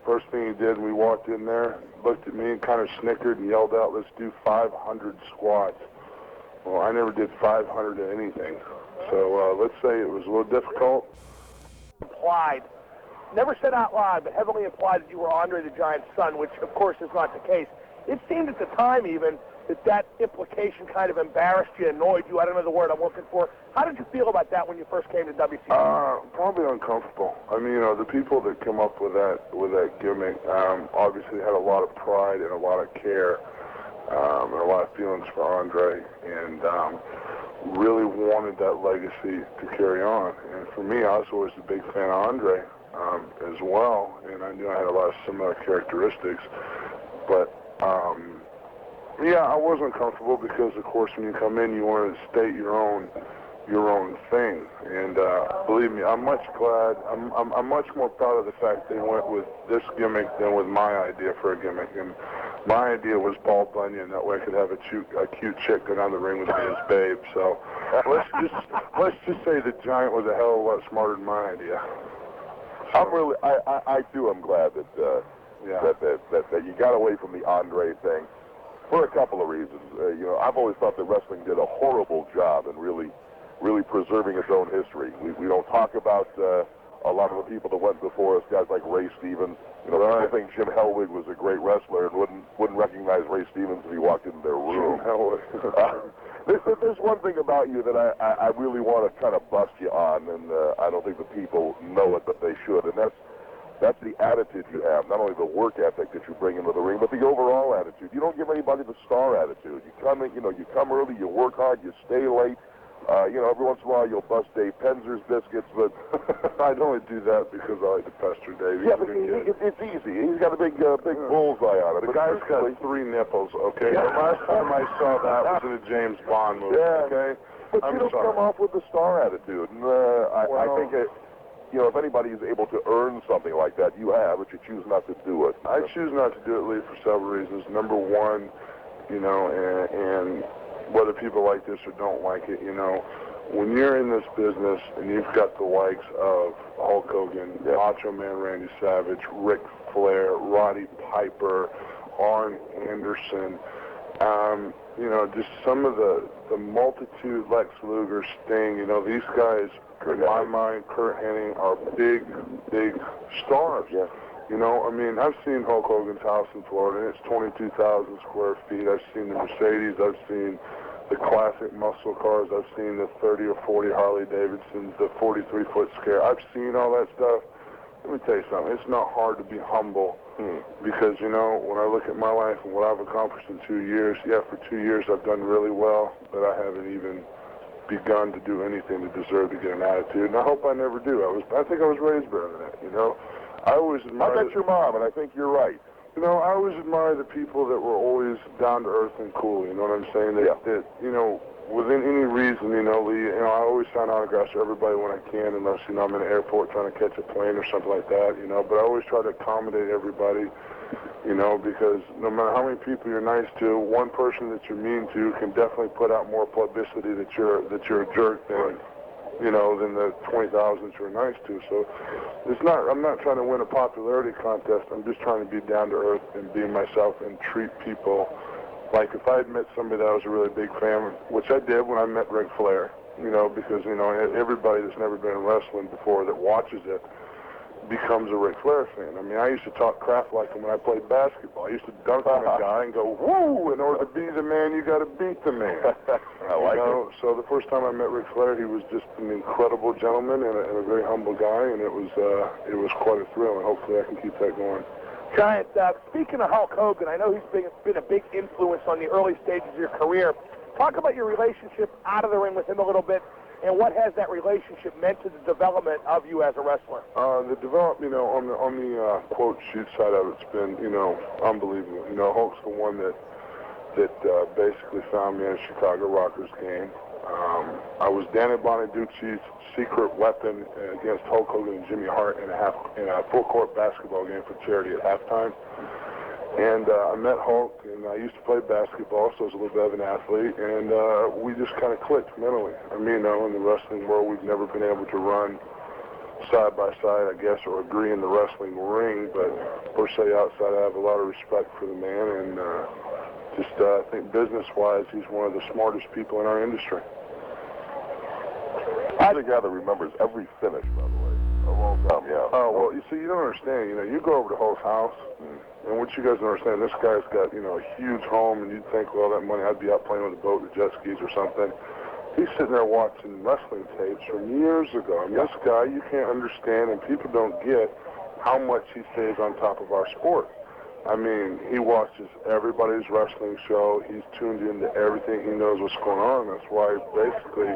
First thing he did, we walked in there, looked at me and kind of snickered and yelled out, "Let's do 500 squats." Well, I never did 500 of anything. So let's say it was a little difficult. Implied. Never said out loud, but heavily implied that you were Andre the Giant's son, which of course is not the case. It seemed at the time even that implication kind of embarrassed you, annoyed you. I don't know the word I'm looking for. How did you feel about that when you first came to WCW? Probably uncomfortable. I mean, the people that come up with that gimmick obviously had a lot of pride and a lot of care and a lot of feelings for Andre, and really wanted that legacy to carry on. And for me, I was always a big fan of Andre as well, and I knew I had a lot of similar characteristics. But yeah, I wasn't comfortable because, of course, when you come in, you want to state your own thing. And believe me, I'm much more proud of the fact they went with this gimmick than with my idea for a gimmick. And my idea was Paul Bunyan. That way I could have a cute chick go down the ring with me as Babe. So let's just say the Giant was a hell of a lot smarter than my idea. So, I too am glad that you got away from the Andre thing for a couple of reasons. I've always thought that wrestling did a horrible job in really preserving its own history. We don't talk about a lot of the people that went before us, guys like Ray Stevens. People think Jim Hellwig was a great wrestler and wouldn't recognize Ray Stevens if he walked into their room. There's one thing about you that I really want to kind of bust you on, and I don't think the people know it, but they should, and that's the attitude you have, not only the work ethic that you bring into the ring, but the overall attitude. You don't give anybody the star attitude. You come in, you come early, you work hard, you stay late. Every once in a while you'll bust Dave Penzer's biscuits, but I'd only do that because I like to pester Dave. Yeah, but it's easy. He's got a big bullseye on it. The guy's got 3 nipples, okay? The last time I saw that was in a James Bond movie, okay? But you don't come off with the star attitude. And I think if anybody is able to earn something like that, you have, but you choose not to do it. I choose not to do it, Lee, for several reasons. Number one, and whether people like this or don't like it, when you're in this business and you've got the likes of Hulk Hogan, Macho Man Randy Savage, Ric Flair, Roddy Piper, Arn Anderson, just some of the multitude, Lex Luger, Sting, these guys, in my mind, Kurt Hennig, are big stars. Yeah. I've seen Hulk Hogan's house in Florida, and it's 22,000 square feet. I've seen the Mercedes. I've seen the classic muscle cars. I've seen the 30 or 40 Harley Davidsons, the 43-foot scare. I've seen all that stuff. Let me tell you something. It's not hard to be humble because, when I look at my life and what I've accomplished in 2 years, for 2 years I've done really well, but I haven't even begun to do anything to deserve to get an attitude, and I hope I never do. I think I was raised better than that, I always admired... I bet your mom, and I think you're right. I always admire the people that were always down to earth and cool, you know what I'm saying? That within any reason, Lee, I always sign autographs for everybody when I can, unless, I'm in an airport trying to catch a plane or something like that, but I always try to accommodate everybody, because no matter how many people you're nice to, one person that you're mean to can definitely put out more publicity that you're a jerk than... than the 20,000 that you're nice to. So I'm not trying to win a popularity contest. I'm just trying to be down to earth and be myself and treat people like if I had met somebody that I was a really big fan of, which I did when I met Ric Flair, because, everybody that's never been in wrestling before that watches it becomes a Ric Flair fan. I used to talk crap like him when I played basketball. I used to dunk on a guy and go, woo, in order to be the man, you got to beat the man. I like it. So the first time I met Ric Flair, he was just an incredible gentleman and a very humble guy, and it was quite a thrill, and hopefully I can keep that going. Giant, speaking of Hulk Hogan, I know he's been a big influence on the early stages of your career. Talk about your relationship out of the ring with him a little bit, and what has that relationship meant to the development of you as a wrestler? The development, on the quote shoot side of it's been, unbelievable. Hulk's the one that basically found me at a Chicago Rockers game. I was Danny Bonaducci's secret weapon against Hulk Hogan and Jimmy Hart in a full-court basketball game for charity at halftime. And I met Hulk, and I used to play basketball, so I was a little bit of an athlete, and we just kind of clicked mentally. In the wrestling world, we've never been able to run side by side, I guess, or agree in the wrestling ring, but per se outside, I have a lot of respect for the man, and I think business-wise, he's one of the smartest people in our industry. I'm the guy that remembers every finish, by the way, of all time. Yeah. Oh well, you see, you don't understand. You know, you go over to Hulk's house, and what you guys don't understand, this guy's got, you know, a huge home, and you'd think, well, that money, I'd be out playing with a boat or jet skis or something. He's sitting there watching wrestling tapes from years ago. I mean, this guy, you can't understand, and people don't get how much he stays on top of our sport. I mean, he watches everybody's wrestling show. He's tuned into everything. He knows what's going on. That's why, basically,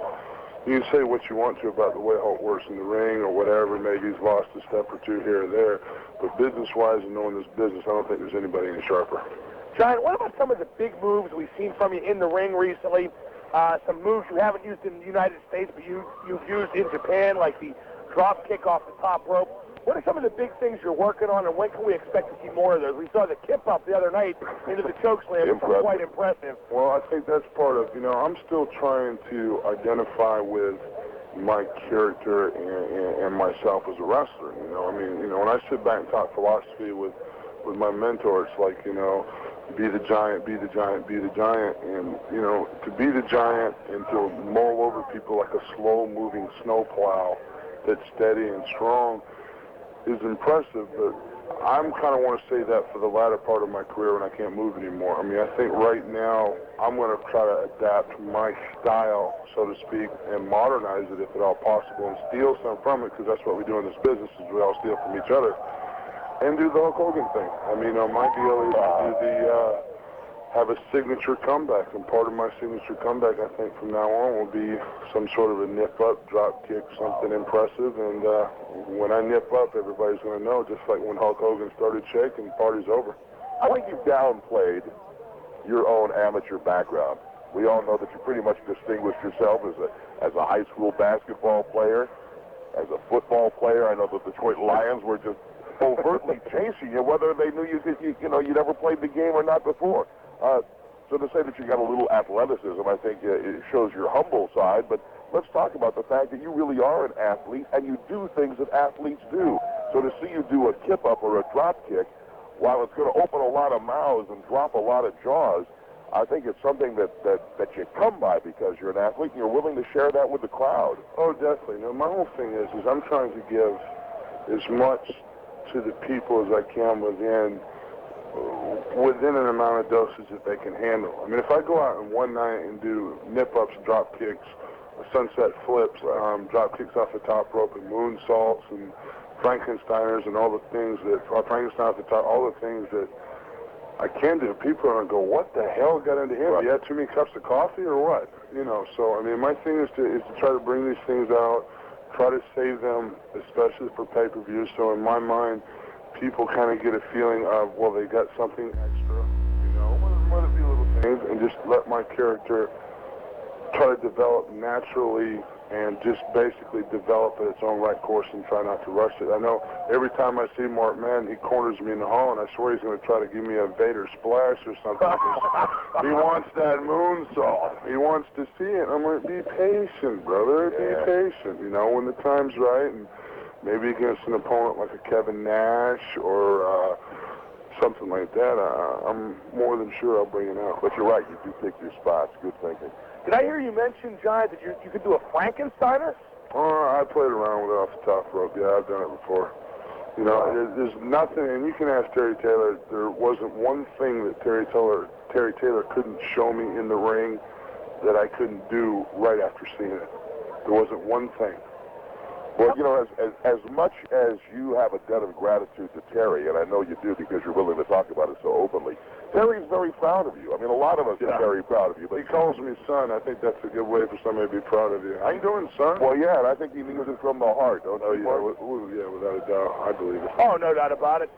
you can say what you want to about the way Hulk works in the ring or whatever. Maybe he's lost a step or two here or there. But business-wise and knowing this business, I don't think there's anybody any sharper. Giant, what about some of the big moves we've seen from you in the ring recently? Some moves you haven't used in the United States, but you've used in Japan, like the drop kick off the top rope. What are some of the big things you're working on, and when can we expect to see more of those? We saw the kip up the other night into the choke slam. It's quite impressive. Well, I think that's part of, you know, I'm still trying to identify with my character and myself as a wrestler. You know, I mean, you know, when I sit back and talk philosophy with my mentor, it's like, you know, be the giant, be the giant, be the giant. And, you know, to be the giant and to mull over people like a slow-moving snowplow that's steady and strong is impressive, but I'm kind of want to say that for the latter part of my career when I can't move anymore. I mean, I think right now I'm going to try to adapt my style, so to speak, and modernize it if at all possible and steal some from it, because that's what we do in this business is we all steal from each other. And do the Hulk Hogan thing. I mean, my deal is to do have a signature comeback, and part of my signature comeback, I think, from now on will be some sort of a nip-up, drop kick, something impressive, and when I nip up, everybody's going to know, just like when Hulk Hogan started shaking, party's over. I think you've downplayed your own amateur background. We all know that you pretty much distinguished yourself as a high school basketball player, as a football player. I know the Detroit Lions were just overtly chasing you, whether they knew you'd ever played the game or not before. So to say that you got a little athleticism, I think it shows your humble side, but let's talk about the fact that you really are an athlete and you do things that athletes do. So to see you do a kip-up or a drop kick, while it's going to open a lot of mouths and drop a lot of jaws, I think it's something that you come by because you're an athlete and you're willing to share that with the crowd. Oh, definitely. No, my whole thing is I'm trying to give as much to the people as I can within an amount of dosage that they can handle. I mean, if I go out in one night and do nip-ups, drop kicks, sunset flips, drop kicks off the top rope, and moonsaults, and Frankensteiners, and all the things that, Frankenstein off the top, all the things that I can do, people are going to go, what the hell got into him? Right. You had too many cups of coffee or what? You know, so, I mean, my thing is to try to bring these things out, try to save them, especially for pay-per-view, so in my mind, people kind of get a feeling of, well, they got something extra, you know, let it be little things, and just let my character try to develop naturally and just basically develop at its own right course and try not to rush it. I know every time I see Mark Madden, he corners me in the hall, and I swear he's going to try to give me a Vader splash or something. He wants that moonsault. He wants to see it. I'm like, be patient, brother. Be patient. You know, when the time's right, and maybe against an opponent like a Kevin Nash or something like that, I'm more than sure I'll bring it out. But you're right, you do pick your spots. Good thinking. Did I hear you mention, Giant, that you could do a Frankensteiner? I played around with it off the top rope. Yeah, I've done it before. You know, there's nothing, and you can ask Terry Taylor, there wasn't one thing that Terry Taylor couldn't show me in the ring that I couldn't do right after seeing it. There wasn't one thing. Well, you know, as much as you have a debt of gratitude to Terry, and I know you do because you're willing to talk about it so openly, Terry's very proud of you. I mean, a lot of us are very proud of you. But he calls me son. I think that's a good way for somebody to be proud of you. How you doing, son? Well, yeah, and I think he means it from the heart, don't you? Yeah, without a doubt. I believe it. Oh, no doubt about it.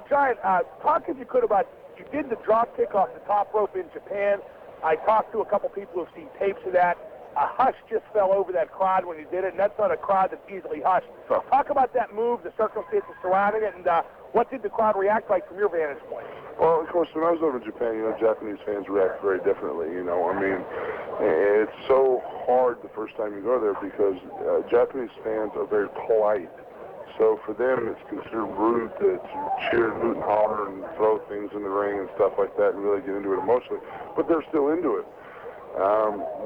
Giant, talk if you could about, you did the drop kick off the top rope in Japan. I talked to a couple people who've seen tapes of that. A hush just fell over that crowd when you did it, and that's not a crowd that's easily hushed. So talk about that move, the circumstances surrounding it, and what did the crowd react like from your vantage point? Well, of course, when I was over in Japan, you know, Japanese fans react very differently, you know. I mean, it's so hard the first time you go there because Japanese fans are very polite. so for them it's considered rude to cheer and hoot and holler and throw things in the ring and stuff like that and really get into it emotionally, but they're still into it.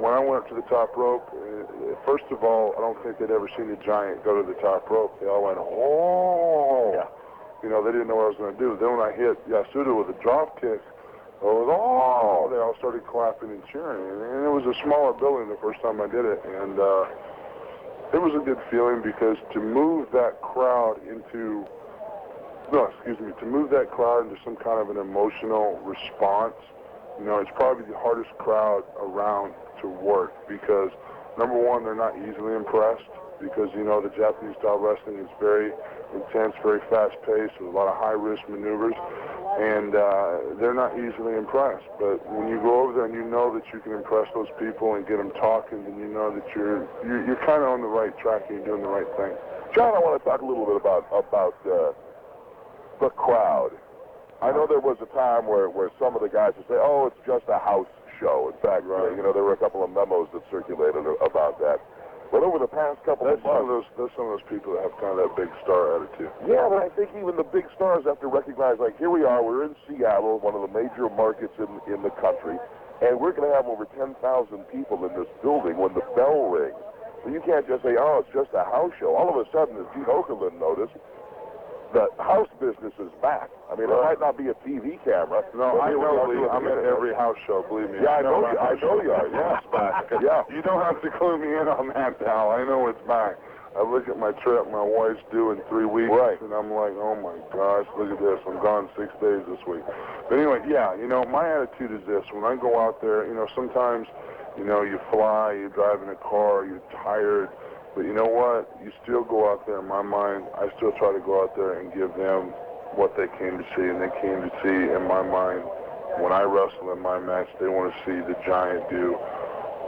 When I went up to the top rope, first of all, I don't think they'd ever seen a giant go to the top rope. They all went, oh! Yeah. You know, they didn't know what I was going to do. Then when I hit Yasuda with a drop kick, I was, oh! They all started clapping and cheering. And it was a smaller building the first time I did it. And it was a good feeling because to move that crowd into, to move that crowd into some kind of an emotional response, you know, it's probably the hardest crowd around to work because, number one, they're not easily impressed because, you know, the Japanese style wrestling is very intense, very fast-paced, with a lot of high-risk maneuvers, and they're not easily impressed. But when you go over there and you know that you can impress those people and get them talking, then you know that you're kind of on the right track and you're doing the right thing. John, I want to talk a little bit about the crowd. I know there was a time where some of the guys would say, oh, it's just a house show. In fact, you know, there were a couple of memos that circulated about that. But over the past couple of months, there's some of those people that have kind of that big star attitude. Yeah, but I think even the big stars have to recognize, like, here we are, we're in Seattle, one of the major markets in the country, and we're going to have over 10,000 people in this building when the bell rings. So you can't just say, oh, it's just a house show. All of a sudden, as Gene Okerlund noticed, the house business is back. I mean, it might not be a TV camera. No, I know, Lee. I'm at every house show, believe me. Yeah, I know you are. Yeah. It's back. Yeah. You don't have to clue me in on that, pal. I know it's back. I look at my trip my wife's due in 3 weeks, right, and I'm like, oh my gosh, look at this. I'm gone 6 days this week. But anyway, yeah, you know, my attitude is this. When I go out there, you know, sometimes, you know, you fly, you drive in a car, you're tired. But you know what? You still go out there, in my mind, I still try to go out there and give them what they came to see. And they came to see, in my mind, when I wrestle in my match, they want to see the giant do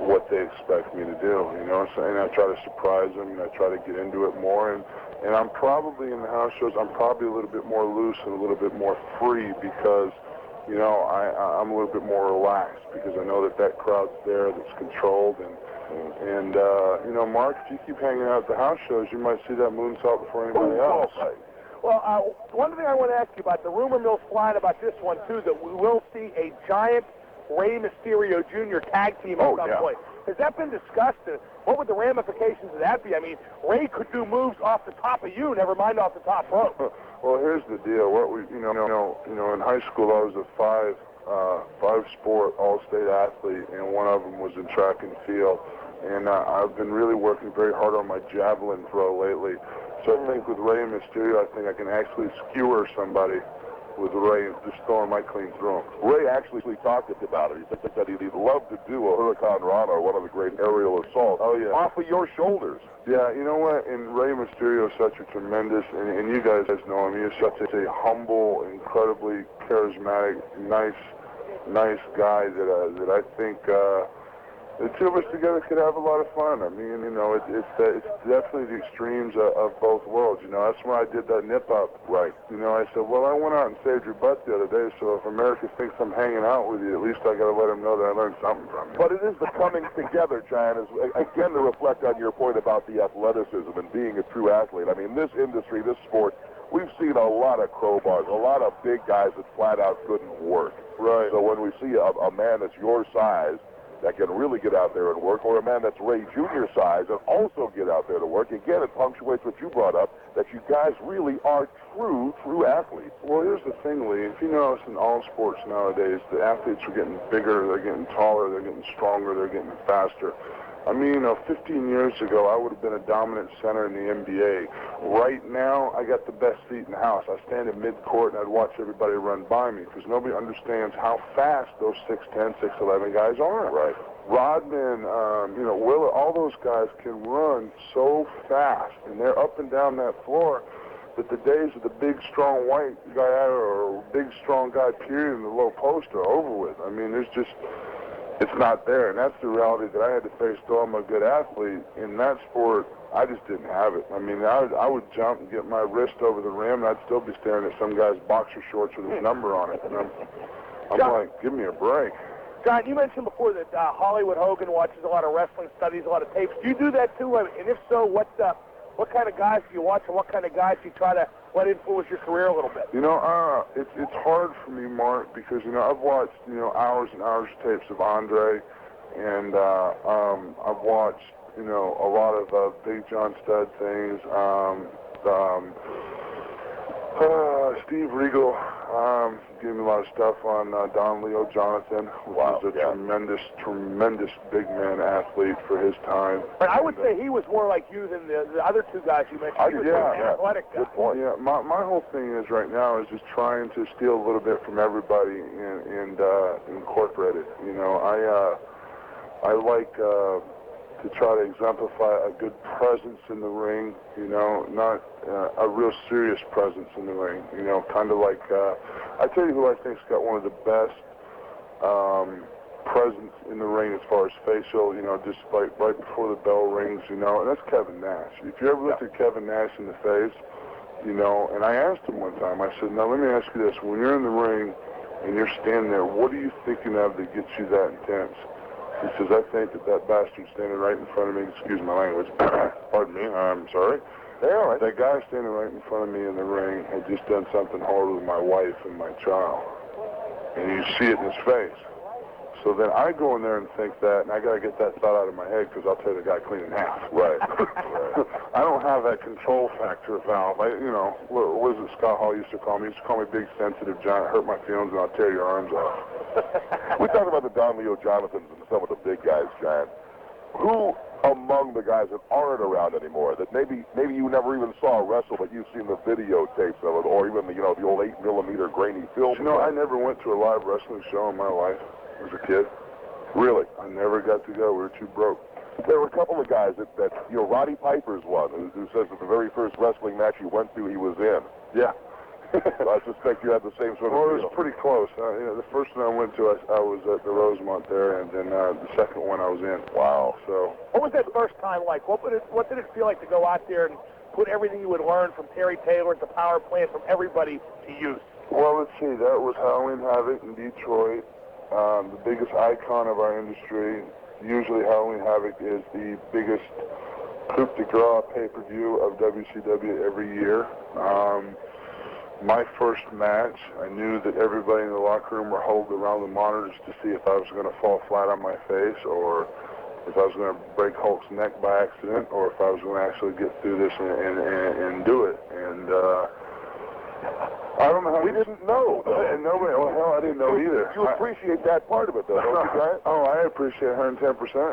what they expect me to do. You know what I'm saying? I try to surprise them, and I try to get into it more. And I'm probably, in the house shows, I'm probably a little bit more loose and a little bit more free because, you know, I'm a little bit more relaxed because I know that crowd's there that's controlled. And you know, Mark, if you keep hanging out at the house shows, you might see that moonsault before anybody else. Well, one thing I want to ask you about, the rumor mill's flying about this one, too, that we will see a giant Rey Mysterio Jr. tag team at some point. Has that been discussed? What would the ramifications of that be? I mean, Rey could do moves off the top of you, never mind off the top rope. Well, here's the deal. What we, you know, in high school I was a five-sport all-state athlete, and one of them was in track and field. And I've been really working very hard on my javelin throw lately. So I think with Rey and Mysterio, I think I can actually skewer somebody with Rey and just throwing my clean through him. Ray actually talked about it. He said he'd love to do a Hurricane Rana, one of the great aerial assaults, off of your shoulders. Yeah, you know what? And Rey Mysterio is such a tremendous, and you guys know him, he is such a humble, incredibly charismatic, nice guy that I think the two of us together could have a lot of fun. I mean, you know, it's definitely the extremes of both worlds. You know, that's when I did that nip up. Right. You know, I said, well, I went out and saved your butt the other day, so if America thinks I'm hanging out with you, at least I got to let them know that I learned something from you. But it is the coming together, Giant, is, again, to reflect on your point about the athleticism and being a true athlete. I mean, this industry, this sport, we've seen a lot of crowbars, a lot of big guys that flat out couldn't work. Right. So when we see a man that's your size that can really get out there and work, or a man that's Ray Jr. size and also get out there to work, again, it punctuates what you brought up, that you guys really are true athletes. Well, here's the thing, Lee. If you notice in all sports nowadays, the athletes are getting bigger, they're getting taller, they're getting stronger, they're getting faster. I mean, 15 years ago, I would have been a dominant center in the NBA. Right now, I got the best seat in the house. I stand in mid-court, and I'd watch everybody run by me because nobody understands how fast those 6'10", 6'11" guys are. Right. Rodman, you know, Willett, all those guys can run so fast, and they're up and down that floor that the days of the big, strong white guy or big, strong guy, period, in the low post are over with. I mean, there's just... it's not there, and that's the reality that I had to face, though I'm a good athlete. In that sport, I just didn't have it. I mean, I would jump and get my wrist over the rim, and I'd still be staring at some guy's boxer shorts with his number on it. And I'm like, give me a break. John, you mentioned before that Hollywood Hogan watches a lot of wrestling, studies a lot of tapes. Do you do that, too? And if so, what What kind of guys do you watch, and what kind of guys do you try to let influence your career a little bit? You know, it's hard for me, Mark, because, you know, I've watched, you know, hours and hours of tapes of Andre, and I've watched, you know, a lot of Big John Studd things. Steve Regal gave me a lot of stuff on Don Leo Jonathan, who was a tremendous big man athlete for his time. But I would say he was more like you than the other two guys you mentioned. He was an athletic guy. Good point. Yeah, my whole thing is right now is just trying to steal a little bit from everybody and incorporate it. You know, I like to try to exemplify a good presence in the ring, you know, not a real serious presence in the ring, you know, kind of like, I tell you who I think's got one of the best presence in the ring as far as facial, you know, just like right before the bell rings, you know, and that's Kevin Nash. If you ever looked at Kevin Nash in the face, you know, and I asked him one time, I said, now let me ask you this, when you're in the ring and you're standing there, what are you thinking of that gets you that intense? He says, I think that bastard standing right in front of me, excuse my language, pardon me, I'm sorry. Yeah, all right. That guy standing right in front of me in the ring had just done something horrible with my wife and my child. And you see it in his face. So then I go in there and think that, and I got to get that thought out of my head because I'll tear the guy clean in half. Right. I don't have that control factor valve. You know, what is it Scott Hall used to call me? He used to call me big, sensitive giant, hurt my feelings, and I'll tear your arms off. We talked about the Don Leo Jonathans and some of the big guys, Giant. Who among the guys that aren't around anymore, that maybe you never even saw wrestle, but you've seen the videotapes of it, or even the old 8mm grainy film? You know, I never went to a live wrestling show in my life as a kid. Really? I never got to go. We were too broke. There were a couple of guys that Roddy Piper's one, who says that the very first wrestling match he went to, he was in. Yeah. So I suspect you had the same sort of Well, it deal. was pretty close. You know, the first one I went to, I was at the Rosemont there, and then the second one I was in. Wow. So. What was that first time like? What did it feel like to go out there and put everything you would learn from Terry Taylor to Power Plant from everybody to use? Well, let's see. That was Halloween Havoc in Detroit, the biggest icon of our industry. Usually Halloween Havoc is the biggest coup de grace pay-per-view of WCW every year. My first match, I knew that everybody in the locker room were huddled around the monitors to see if I was going to fall flat on my face, or if I was going to break Hulk's neck by accident, or if I was going to actually get through this and do it. And I don't know how. We didn't know. And nobody, well, hell, I didn't know either. You appreciate that part of it, though, don't you, Giant? Oh, I appreciate 110%.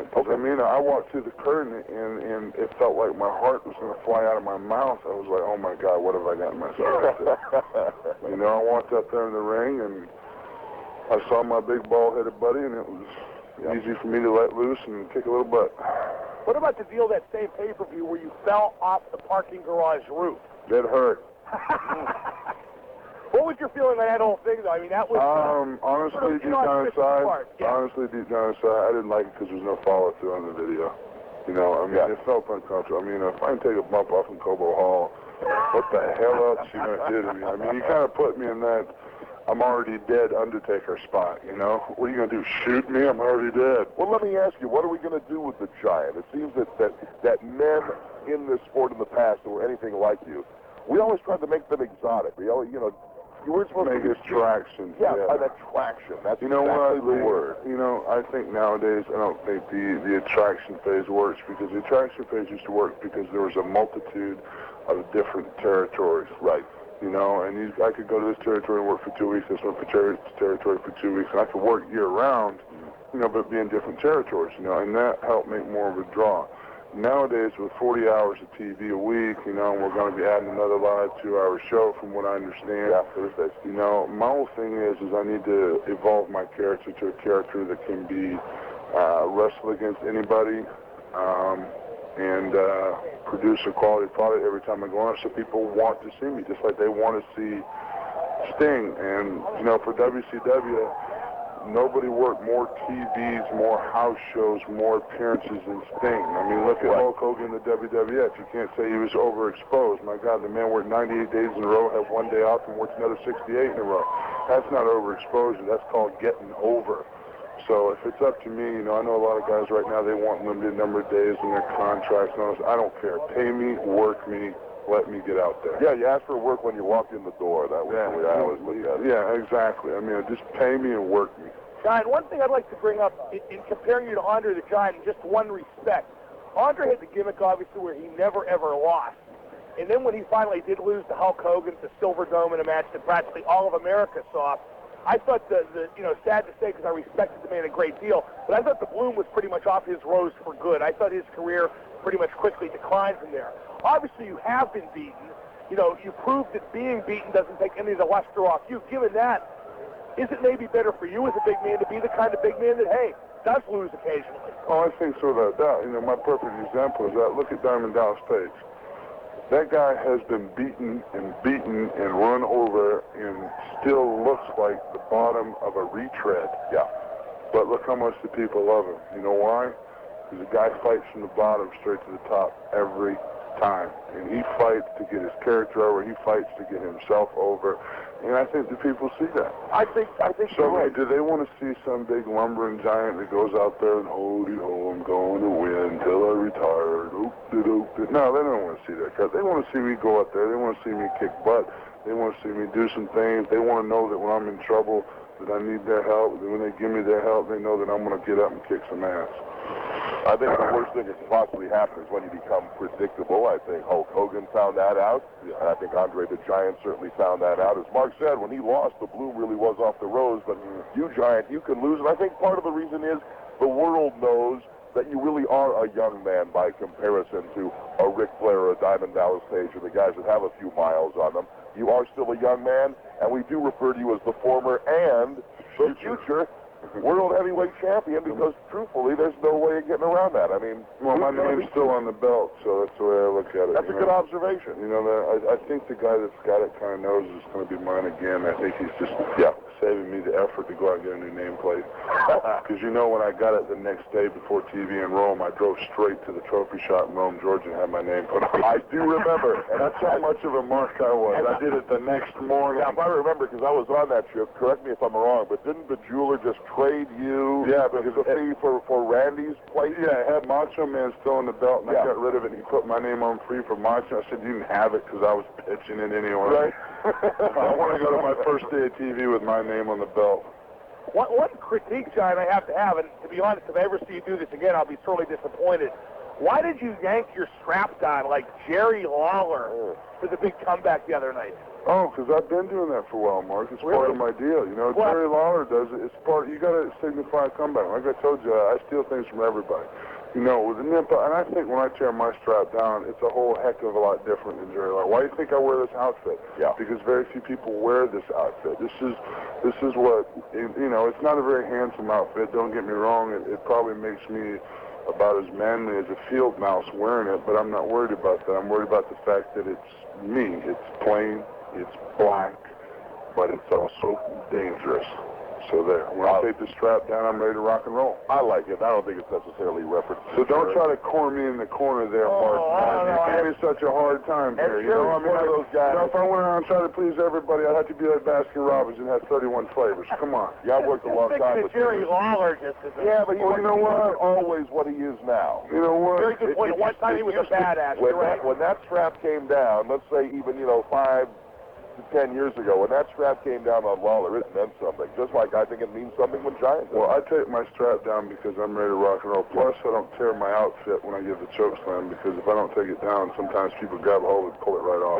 Because, I mean, I walked through the curtain, and it felt like my heart was going to fly out of my mouth. I was like, oh, my God, what have I gotten myself into? You know, I walked up there in the ring, and I saw my big bald-headed buddy, and it was easy for me to let loose and kick a little butt. What about the deal that same pay-per-view where you fell off the parking garage roof? It hurt. What was your feeling on that whole thing, though? I mean, that was honestly, deep down inside, I didn't like it because there was no follow-through on the video. You know, I mean, it felt uncomfortable. I mean, if I can take a bump off in Cobo Hall, what the hell else you gonna do to me? I mean, you kind of put me in that I'm already dead Undertaker spot, you know? What are you going to do, shoot me? I'm already dead. Well, let me ask you, what are we going to do with the Giant? It seems that men in this sport in the past who were anything like you, we always tried to make them exotic. We always, you weren't supposed to make attraction. Yeah, an attraction. That's you know what? The word. You know, I think nowadays, I don't think the attraction phase works, because the attraction phase used to work because there was a multitude of different territories. Right. You know, and I could go to this territory and work for 2 weeks, this one for territory for 2 weeks, and I could work year-round, you know, but be in different territories, you know, and that helped make more of a draw. Nowadays, with 40 hours of TV a week, you know, and we're going to be adding another live 2-hour show from what I understand. Yeah, Thursdays. You know, my whole thing is I need to evolve my character to a character that can be wrestle against anybody, and produce a quality product every time I go on, so people want to see me, just like they want to see Sting. And, you know, for WCW, nobody worked more TVs, more house shows, more appearances than Sting. I mean, look at Hulk Hogan in the WWF. You can't say he was overexposed. My God, the man worked 98 days in a row, had 1 day off, and worked another 68 in a row. That's not overexposure. That's called getting over. So if it's up to me, you know, I know a lot of guys right now, they want limited number of days in their contracts. And all this. I don't care. Pay me, work me, let me get out there. Yeah, you asked for work when you walked in the door. That was the way I always looked at it. Yeah, exactly. I mean, just pay me and work me. Giant, one thing I'd like to bring up in comparing you to Andre the Giant in just one respect. Andre had the gimmick, obviously, where he never, ever lost. And then when he finally did lose to Hulk Hogan at the Silver Dome in a match that practically all of America saw, I thought sad to say because I respected the man a great deal, but I thought the bloom was pretty much off his rose for good. I thought his career pretty much quickly declined from there. Obviously, you have been beaten. You know, you proved that being beaten doesn't take any of the luster off you. Given that, is it maybe better for you as a big man to be the kind of big man that, hey, does lose occasionally? Oh, I think so, without doubt. You know, my perfect example is that. Look at Diamond Dallas Page. That guy has been beaten and run over and still looks like the bottom of a retread. Yeah. But look how much the people love him. You know why? Because the guy fights from the bottom straight to the top every time. And he fights to get his character over. He fights to get himself over. And I think the people see that. I think So, you're right. do they want to see some big lumbering giant that goes out there and ho-de-ho, I'm going to win till I retire, oop-de-doop-de. No, they don't want to see that. They want to see me go out there. They want to see me kick butt. They want to see me do some things. They want to know that when I'm in trouble, that I need their help. That when they give me their help, they know that I'm going to get up and kick some ass. I think the worst thing that can possibly happen is when you become predictable. I think Hulk Hogan found that out, and I think Andre the Giant certainly found that out. As Mark said, when he lost, the bloom really was off the rose, but you, Giant, you can lose, and I think part of the reason is the world knows that you really are a young man by comparison to a Ric Flair or a Diamond Dallas Page or the guys that have a few miles on them. You are still a young man, and we do refer to you as the former and the future world heavyweight champion because, truthfully, there's no way of getting around that. I mean, well, my name's still on the belt, so that's the way I look at it. That's a good observation. You know, I think the guy that's got it kind of knows it's going to be mine again. I think he's just saving me the effort to go out and get a new nameplate. Because, you know, when I got it the next day before TV in Rome, I drove straight to the trophy shop in Rome, Georgia, and had my name put on. I do remember. And that's how much of a mark I was. I did it the next morning. Yeah, if I remember, because I was on that trip, correct me if I'm wrong, but didn't the jeweler just trade you the fee for Randy's plate? Yeah, I had Macho Man still in the belt, and I got rid of it, and he put my name on free for Macho. I said, you didn't have it because I was pitching it anyway. Right. I want to go to my first day of TV with my name on the belt. One critique, Giant, I have to have, and to be honest, if I ever see you do this again, I'll be sorely disappointed. Why did you yank your strap down like Jerry Lawler for the big comeback the other night? Oh, because I've been doing that for a while, Mark. It's part of my deal. You know, Jerry Lawler does it. It's part. You got to signify a comeback. Like I told you, I steal things from everybody. You know, with the nipple, and I think when I tear my strap down, it's a whole heck of a lot different than Jerry Lawler. Why do you think I wear this outfit? Yeah. Because very few people wear this outfit. This is what, you know, it's not a very handsome outfit. Don't get me wrong. It probably makes me about as manly as a field mouse wearing it, but I'm not worried about that. I'm worried about the fact that it's me. It's plain, it's black, but it's also dangerous. So there. When I take the strap down, I'm ready to rock and roll. I like it. I don't think it's necessarily referenced. So don't try to corner me in the corner there, Mark. You gave me such a hard time here. You know, I mean, those guys. You know, if I went around trying to please everybody, I'd have to be like Baskin Robbins and have 31 flavors. Come on. Yeah, I've worked a long time with Jerry Lawler just as Yeah, but you know what? Always what he is now. You know what? Very good point. One time he was a badass. When that strap came down, let's say even 5 to 10 years ago, when that strap came down on Lawler, it meant something. Just like I think it means something when Giant does. Well, I take my strap down because I'm ready to rock and roll. Plus, I don't tear my outfit when I give the choke slam because if I don't take it down, sometimes people grab a hold and pull it right off.